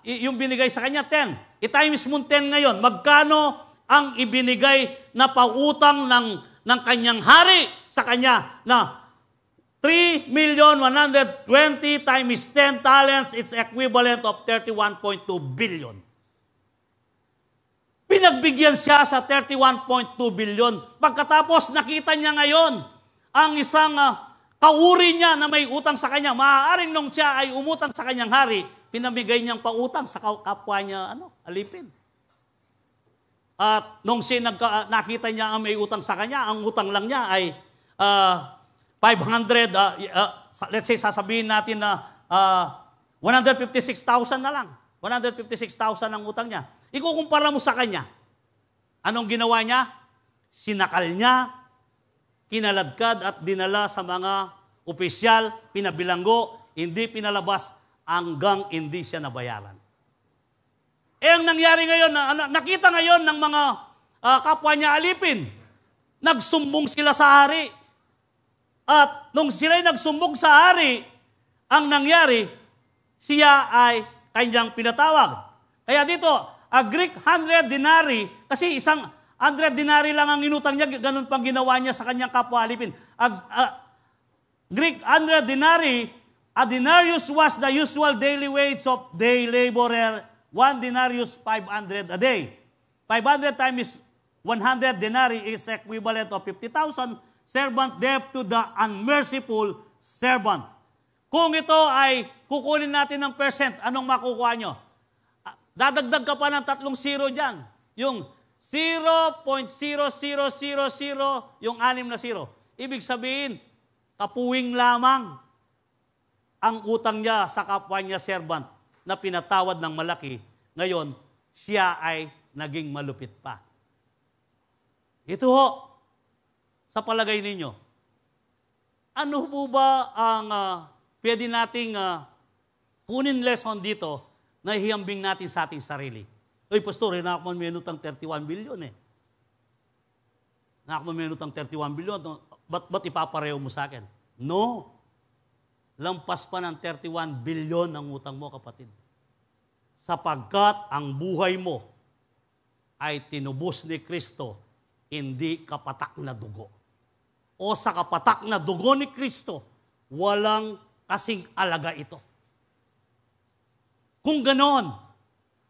yung binigay sa kanya, 10. I-times mo 10 ngayon, magkano ang ibinigay na pautang ng kanyang hari sa kanya na 3,120,000 times 10 talents, it's equivalent of 31.2 billion. Pinagbigyan siya sa 31.2 billion. Pagkatapos nakita niya ngayon ang isang kauri niya na may utang sa kanya. Maaaring nung siya ay umutang sa kanyang hari, pinamigay niyang pautang sa kapwa niya alipin. At nung siya nakita niya ang may utang sa kanya, ang utang lang niya ay 500, let's say sasabihin natin na 156,000 na lang. 156,000 ang utang niya. Ikukumpara mo sa kanya. Anong ginawa niya? Sinakal niya, kinaladkad at dinala sa mga opisyal, pinabilanggo, hindi pinalabas hanggang hindi siya nabayaran. Ang nangyari ngayon, nakita ngayon ng mga kapwa niya alipin, nagsumbong sila sa hari. At nung sila'y nagsumbong sa hari, ang nangyari, siya ay kanyang pinatawag. Kaya dito, a Greek 100 denarii, kasi isang 100 denari lang ang inutang niya, ganun pang ginawa niya sa kanyang kapwa alipin. Greek 100 denari, a denarius was the usual daily wage of day laborer. 1 denarius, 500 a day. 500 times 100 denarii is equivalent of 50,000 servant debt to the unmerciful servant. Kung ito ay kukunin natin ng percent, anong makukuha nyo? Dadagdag ka pa ng 3 zero dyan. Yung 0.0000, yung 6 na zero. Ibig sabihin, kapuwing lamang ang utang niya sa kapwa niya servant na pinatawad ng malaki. Ngayon, siya ay naging malupit pa. Ito ho, sa palagay ninyo, ano po ba ang pwede nating kunin lesson dito na hihambing natin sa ating sarili? Uy, pastor, nakakamenutang 31 billion eh. Nakakamenutang 31 billion, ba't ipapareho mo sa akin? No. Lampas pa ng 31 billion ang utang mo, kapatid. Sapagkat ang buhay mo ay tinubos ni Kristo, hindi kapatak na dugo. O sa kapatak na dugo ni Kristo, walang kasing alaga ito. Kung ganon,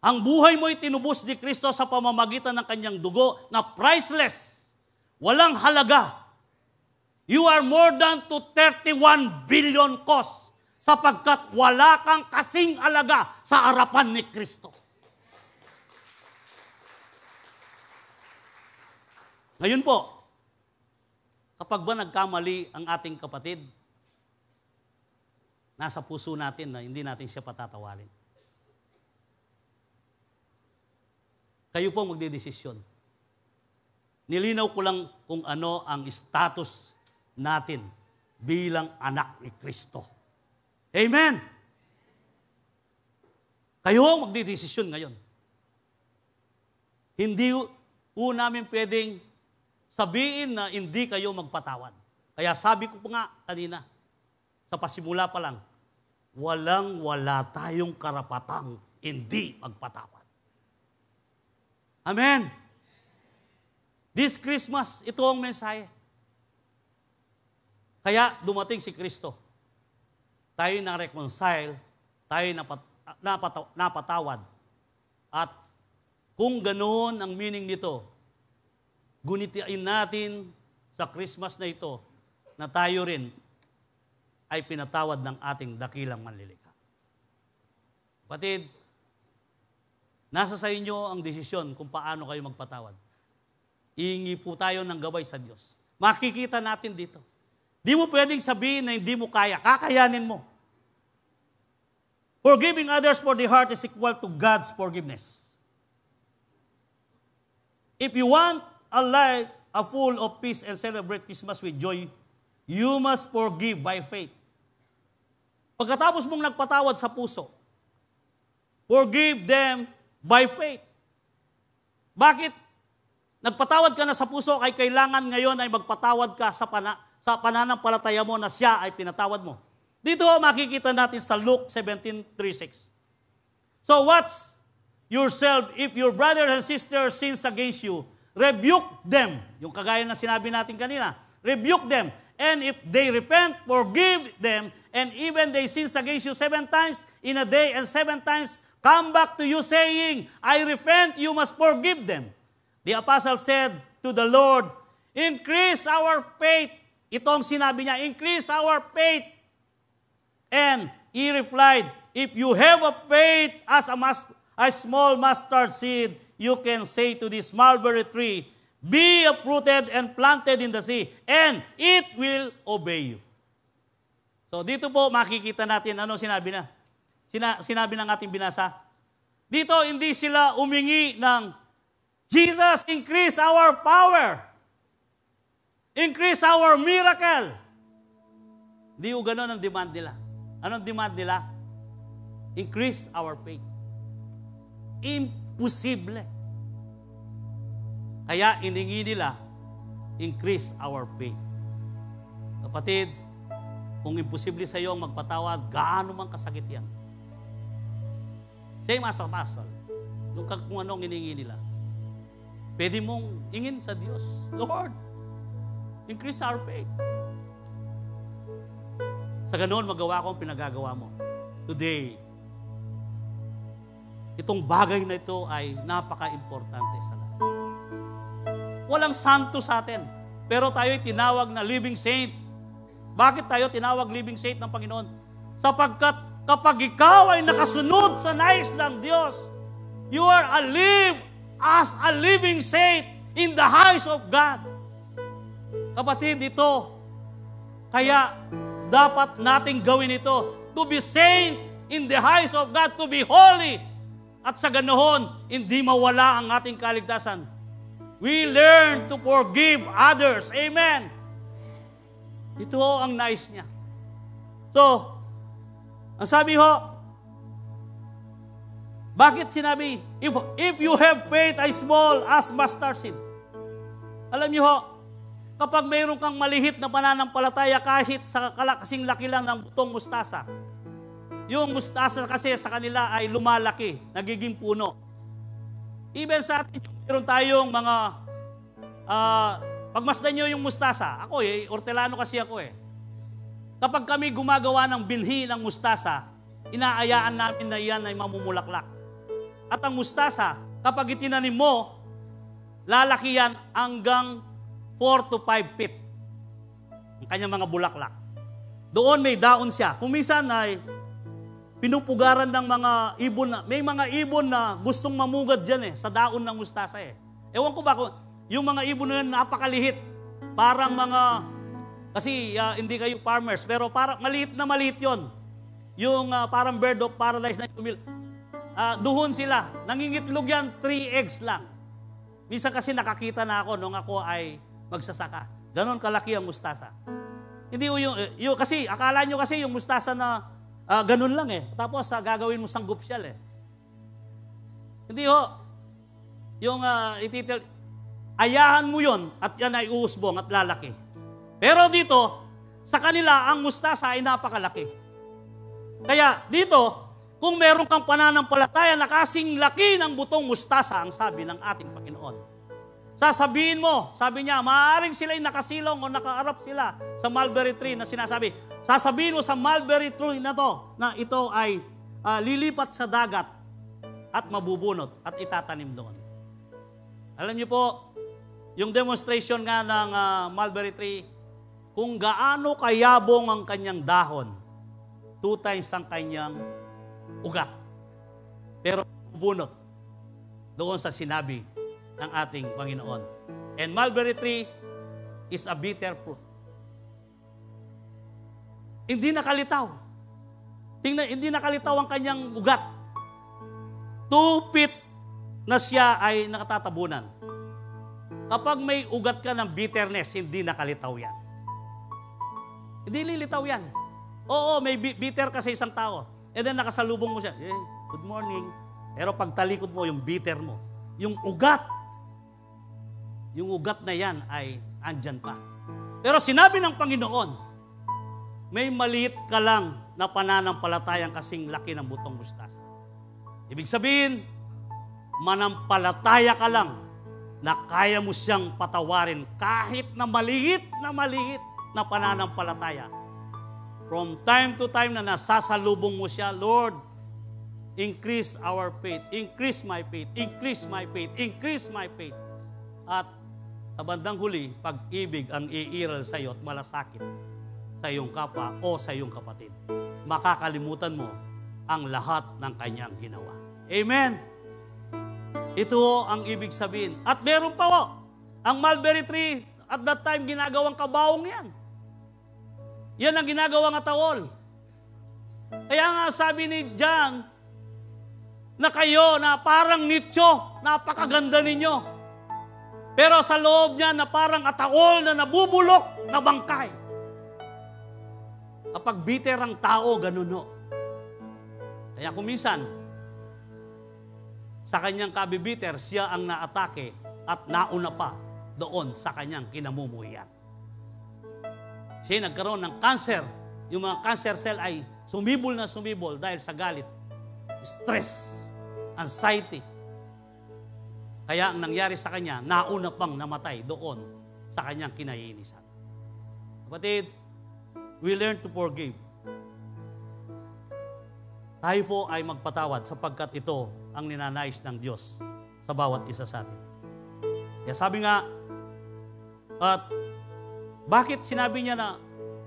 ang buhay mo ay tinubos ni Kristo sa pamamagitan ng kanyang dugo na priceless, walang halaga. You are more than to 31 billion cost sapagkat wala kang kasing alaga sa harapan ni Kristo. Ngayon po, kapag ba nagkamali ang ating kapatid, nasa puso natin na hindi natin siya patatawarin. Kayo po magdedesisyon. Nilinaw ko lang kung ano ang status natin bilang anak ni Kristo. Amen! Kayo magdedesisyon ngayon. Hindi po namin pwedeng sabihin na hindi kayo magpatawad. Kaya sabi ko po nga kanina, sa pasimula pa lang, walang-wala tayong karapatang hindi magpatawad. Amen. This Christmas, ito ang mensahe. Kaya dumating si Kristo. Tayo na-reconcile, tayo napatawad. At kung ganoon ang meaning nito, gunitain natin sa Christmas na ito na tayo rin ay pinatawad ng ating dakilang manlilikha. Kapatid, nasa sa inyo ang desisyon kung paano kayo magpatawad. Iingi po tayo ng gabay sa Diyos. Makikita natin dito. Di mo pwedeng sabihin na hindi mo kaya. Kakayanin mo. Forgiving others for the heart is equal to God's forgiveness. If you want a life full of peace and celebrate Christmas with joy, you must forgive by faith. Pagkatapos mong nagpatawad sa puso, forgive them by faith. Bakit? Nagpatawad ka na sa puso, ay kailangan ngayon ay magpatawad ka sa pananampalataya mo na siya ay pinatawad mo. Dito makikita natin sa Luke 17:36. So watch yourself, if your brother and sister sins against you, rebuke them. Yung kagaya na sinabi natin kanina, rebuke them. And if they repent, forgive them. And even they sins against you 7 times in a day and 7 times come back to you saying, I repent, you must forgive them. The apostle said to the Lord, increase our faith. Ito ang sinabi niya, increase our faith. And he replied, if you have a faith as a small mustard seed, you can say to this mulberry tree, be uprooted and planted in the sea, and it will obey you. So dito po makikita natin ano sinabi na. Sinabi ng ating binasa. Dito hindi sila umingi ng Jesus, increase our power. Increase our miracle. Hindi ko ganun ang demand nila. Anong demand nila? Increase our faith. Imposible. Kaya iningi nila, increase our faith. Kapatid, kung imposible sa iyo ang magpatawad, gaano man kasakit yan. Same as apostle. Kung anong iningi nila. pwede mong ingin sa Diyos, Lord, increase our faith. Sa ganoon, magawa ko ang pinagagawa mo. Today, itong bagay na ito ay napaka-importante sa lahat. Walang santo sa atin, pero tayo'y tinawag na living saint. Bakit tayo tinawag living saint ng Panginoon? Sapagkat kapag ikaw ay nakasunod sa nais ng Diyos, you are as a living saint in the eyes of God. Kapatid, ito, kaya dapat nating gawin ito, to be saint in the eyes of God, to be holy. At sa ganoon, hindi mawala ang ating kaligtasan. We learn to forgive others. Amen. Ito ang nais niya. So, ang sabi ho, bakit sinabi, if you have faith as small as mustard seed. Alam niyo ho, kapag mayroon kang malihit na pananampalataya kahit sa kasing laki lang ng butong mustasa, yung mustasa kasi sa kanila ay lumalaki, nagiging puno. Even sa atin, mayroon tayong mga, pagmasdan nyo yung mustasa, ako ortelano kasi ako Kapag kami gumagawa ng binhi ng mustasa, inaayaan namin na iyan ay mamumulaklak. At ang mustasa, kapag itinanim mo, lalaki yan hanggang 4 to 5 feet. Ang kanyang mga bulaklak. Doon may daon siya. Kung minsan ay pinupugaran ng mga ibon na, may mga ibon na gustong mamugad dyan sa daon ng mustasa Ewan ko ba kung yung mga ibon na yun napakalihit. Parang mga, kasi hindi kayo farmers, pero parang maliit na maliit yun. Yung parang bird of paradise na duhon sila. Nangingitlog yan, 3 eggs lang. Minsan kasi nakakita na ako nung ako ay magsasaka. Ganon kalaki ang mustasa. Hindi yung kasi akala nyo kasi yung mustasa na ganun lang Tapos gagawin mo sanggupsyal Hindi ho. Yung ayahan mo yon at yan ay uusbong at lalaki. Pero dito, sa kanila, ang mustasa ay napakalaki. Kaya dito, kung meron kang pananampalataya na kasing laki ng butong mustasa, ang sabi ng ating Panginoon, sasabihin mo, sabi niya, maaaring sila'y nakasilong o nakaarap sila sa mulberry tree na sinasabi. Sasabihin mo sa mulberry tree na to, na ito ay lilipat sa dagat at mabubunot at itatanim doon. Alam niyo po, yung demonstration nga ng mulberry tree, kung gaano kayabong ang kanyang dahon, 2 times ang kanyang ugat. Pero bubunot doon sa sinabi ng ating Panginoon. And mulberry tree is a bitter fruit. Hindi nakalitaw. Tingnan, hindi nakalitaw ang kanyang ugat. 2 feet na siya ay nakatatabunan. Kapag may ugat ka ng bitterness, hindi nakalitaw yan. Hindi lilitaw yan. Oo, may bitter ka sa isang tao. And then nakasalubong mo siya, good morning. Pero pag talikod mo, yung bitter mo, yung ugat na yan ay andyan pa. Pero sinabi ng Panginoon, may maliit ka lang na pananampalatayang kasing laki ng butong mustasa. Ibig sabihin, manampalataya ka lang na kaya mo siyang patawarin kahit na maliit na pananampalataya. From time to time na nasasalubong mo siya, Lord, increase our faith, increase my faith, increase my faith, increase my faith. At sa bandang huli, pag-ibig ang iiral sa iyo at malasakit sa iyong kapwa o sa iyong kapatid. Makakalimutan mo ang lahat ng kanyang ginawa. Amen. Ito ang ibig sabihin. At meron pa ang mulberry tree, at that time, ginagawang kabaong yan. Yan ang ginagawang atawol. Kaya nga sabi ni John, na kayo na parang nicho, napakaganda ninyo. Pero sa loob niya na parang ataol na nabubulok na bangkay. Kapag bitter ang tao, ganun. Kaya kuminsan, sa kanyang kabibiter, siya ang naatake at nauna pa doon sa kanyang kinamumuhian. Siya nagkaroon ng cancer. Yung mga cancer cell ay sumibol na sumibol dahil sa galit, stress, anxiety. Kaya ang nangyari sa kanya, nauna pang namatay doon sa kanyang kinaiinisan. Kapatid, we learn to forgive. Tayo po ay magpatawad sapagkat ito ang ninanais ng Diyos sa bawat isa sa atin. Kaya sabi nga, at bakit sinabi niya na,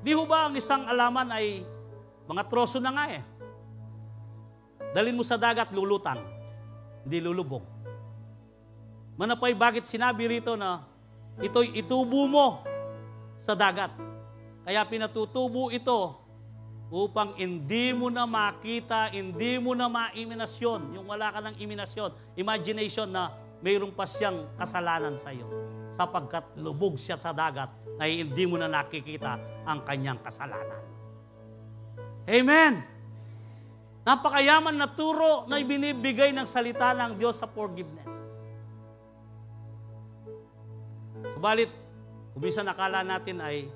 di ho ba ang isang alaman ay mga troso na nga eh. Dalhin mo sa dagat, lulutang, hindi lulubog. Manapay, bakit sinabi rito na ito'y itubo mo sa dagat? Kaya pinatutubo ito upang hindi mo na makita, hindi mo na ma-iminasyon, yung wala ka ng imagination na mayroong pa siyang kasalanan sa iyo. Sapagkat lubog siya sa dagat na hindi mo na nakikita ang kanyang kasalanan. Amen! Napakayaman na turo na ibinibigay ng salita ng Diyos sa forgiveness. Subalit, kung minsan nakala natin ay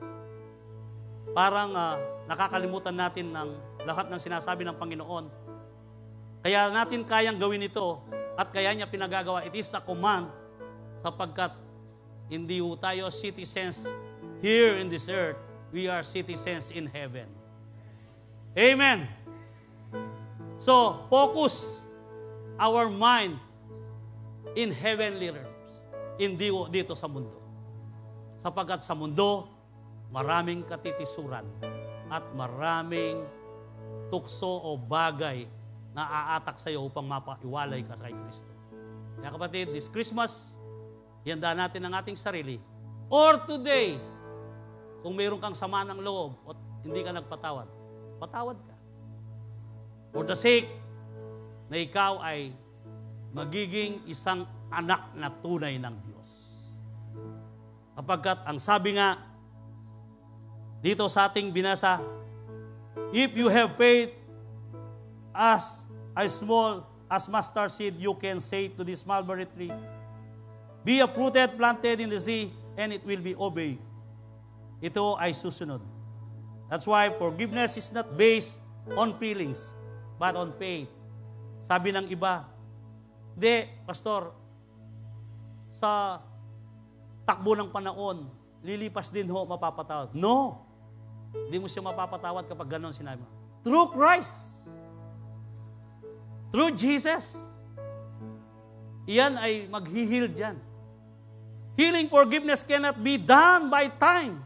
parang nakakalimutan natin ng lahat ng sinasabi ng Panginoon. Kaya natin kayang gawin ito at kaya niya pinagagawa. It is a command sapagkat hindi tayo citizens here in this earth. We are citizens in heaven. Amen. So, focus our mind in heavenly realms. Hindi dito sa mundo. Sapagkat sa mundo, maraming katitisuran at maraming tukso o bagay na aatak sa iyo upang mapaiwalay ka kay Kristo. Kaya kapatid, this Christmas, ihanda natin ang ating sarili. Or today, kung mayroon kang sama ng loob o hindi ka nagpatawad, patawad ka. For the sake na ikaw ay magiging isang anak na tunay ng Diyos. Kapagkat ang sabi nga, dito sa ating binasa, if you have faith as small as mustard seed, you can say to this mulberry tree, be uprooted, planted in the sea, and it will be obeyed. Ito ay susunod. That's why forgiveness is not based on feelings, but on faith. Sabi ng iba, hindi, Pastor, sa takbo ng panahon, lilipas din ho, mapapatawad. No! Hindi mo siya mapapatawad kapag gano'n sinabi mo. Through Christ. Through Jesus. Iyan ay maghihil dyan. Healing forgiveness cannot be done by time,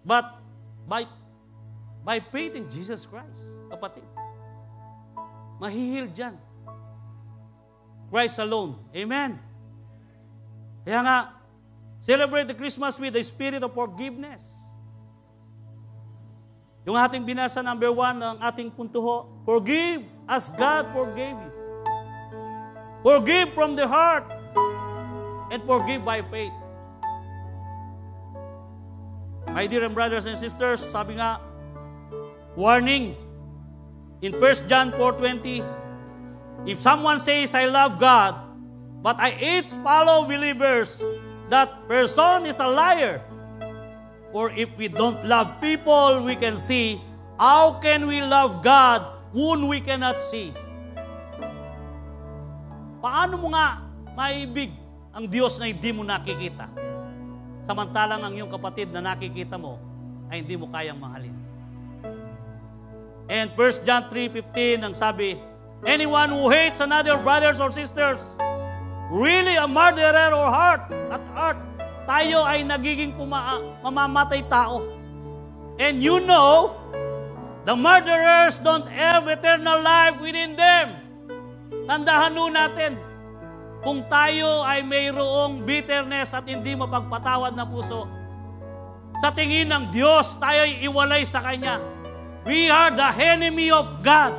but by faith in Jesus Christ. Kapatid. Mahihil dyan. Christ alone. Amen. Kaya nga, celebrate the Christmas with the spirit of forgiveness. Yung ating binasa number 1 ng ating punto ho, forgive as God forgave you. Forgive from the heart and forgive by faith. My dear brothers and sisters, sabi nga, warning in 1 John 4:20, if someone says, I love God, but I hate fellow believers, that person is a liar. For if we don't love people we can see, how can we love God whom we cannot see? Paano mo nga maibig ang Diyos na hindi mo nakikita? Samantalang ang iyong kapatid na nakikita mo ay hindi mo kayang mahalin. And 1 John 3:15 ang sabi, anyone who hates another brothers or sisters, really a murderer or heart. Tayo ay nagiging mamamatay tao. And you know, the murderers don't have eternal life within them. Tandahan nun natin, kung tayo ay mayroong bitterness at hindi mapagpatawad na puso, sa tingin ng Diyos, tayo ay iwalay sa Kanya. We are the enemy of God,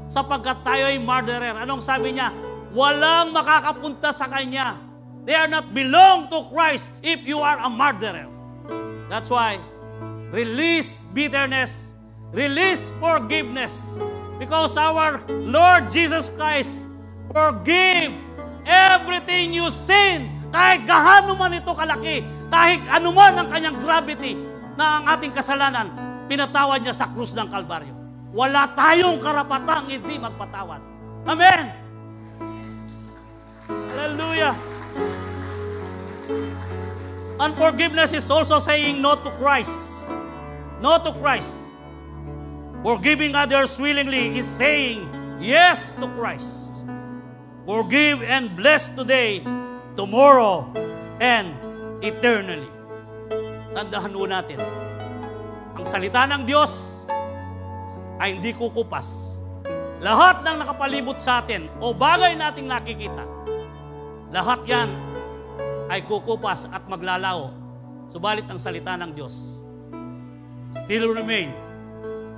sapagkat tayo ay murderer. Anong sabi niya? Walang makakapunta sa Kanya. They are not belong to Christ if you are a murderer. That's why, release bitterness, release forgiveness, because our Lord Jesus Christ forgive everything you sin. Kahit gaano man ito kalaki, kahit anuman ang kanyang gravity na ang ating kasalanan, pinatawad niya sa krus ng Kalbaryo. Wala tayong karapatang hindi magpatawad. Amen! Hallelujah. Unforgiveness is also saying no to Christ. No to Christ. Forgiving others willingly is saying yes to Christ. Forgive and bless today, tomorrow, and eternally. Tandaan mo natin, ang salita ng Diyos ay hindi kukupas. Lahat ng nakapalibot sa atin o bagay nating nakikita, lahat yan ay kukupas at maglalaho. Subalit ang salita ng Diyos still remain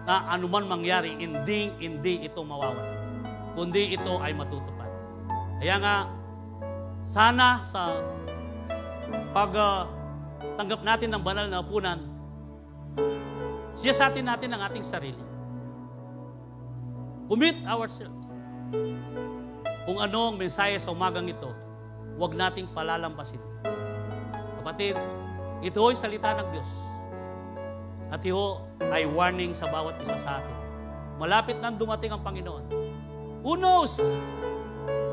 na anuman mangyari, hindi ito mawawala, kundi ito ay matutupad. Kaya nga, sana sa pagtanggap natin ng banal na hapunan, siyasatin natin ang ating sarili. Commit ourselves. Kung ano ang mensahe sa umagang ito, huwag nating palalampasin. Kapatid, ito ay salita ng Diyos. At ito ay warning sa bawat isa sa atin. Malapit nang dumating ang Panginoon. Who knows?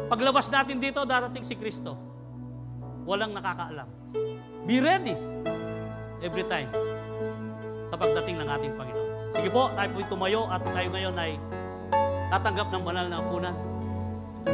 Paglabas natin dito, darating si Kristo. Walang nakakaalam. Be ready every time sa pagdating ng ating Panginoon. Sige po, tayo po'y tumayo at tayo ngayon ay tatanggap ng banal na hapunan.